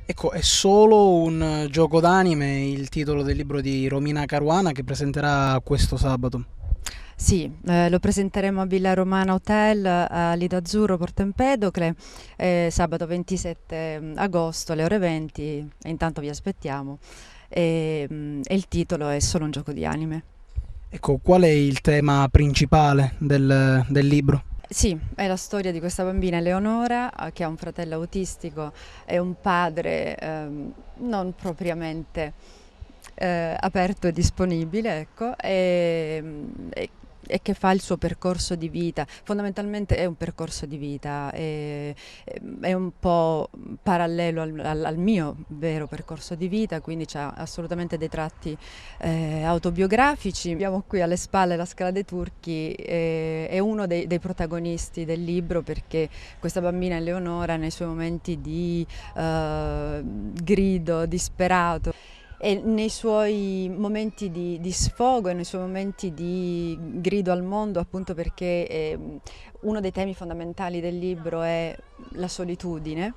Ecco, è solo un gioco d'anime il titolo del libro di Romina Caruana che presenterà questo sabato. Sì, lo presenteremo a Villa Romana Hotel a Lido Azzurro, Porto Empedocle, sabato 27 agosto alle ore 20 e intanto vi aspettiamo. E il titolo è Solo un gioco di anime. Ecco, qual è il tema principale del libro? Sì, è la storia di questa bambina Eleonora che ha un fratello autistico e un padre non propriamente aperto e disponibile, ecco, e che fa il suo percorso di vita. Fondamentalmente è un percorso di vita, è un po' parallelo al mio vero percorso di vita, quindi c'ha assolutamente dei tratti autobiografici. Abbiamo qui alle spalle la Scala dei Turchi, è uno dei protagonisti del libro perché questa bambina Eleonora nei suoi momenti di grido disperato e nei suoi momenti di sfogo e nei suoi momenti di grido al mondo, appunto perché uno dei temi fondamentali del libro è la solitudine,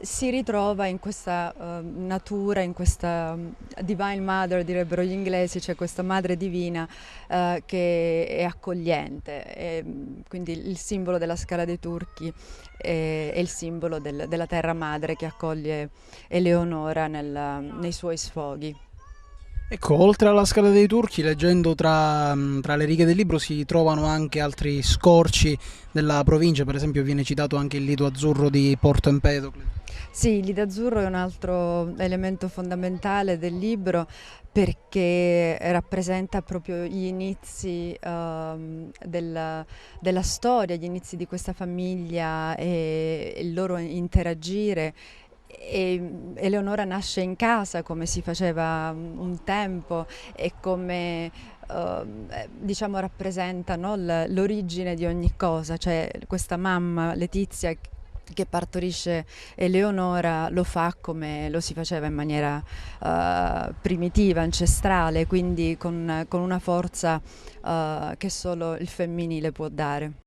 si ritrova in questa natura, in questa Divine Mother, direbbero gli inglesi, cioè questa madre divina che è accogliente. Quindi il simbolo della Scala dei Turchi è il simbolo della terra madre che accoglie Eleonora nei suoi sfoghi. Ecco, oltre alla Scala dei Turchi, leggendo tra le righe del libro si trovano anche altri scorci della provincia, per esempio viene citato anche il Lido Azzurro di Porto Empedocle. Sì, l'Idazzurro è un altro elemento fondamentale del libro perché rappresenta proprio gli inizi della storia, gli inizi di questa famiglia e il loro interagire. Eleonora nasce in casa come si faceva un tempo e come diciamo rappresenta, no, l'origine di ogni cosa, cioè questa mamma Letizia che partorisce Eleonora lo fa come lo si faceva in maniera primitiva, ancestrale, quindi con una forza che solo il femminile può dare.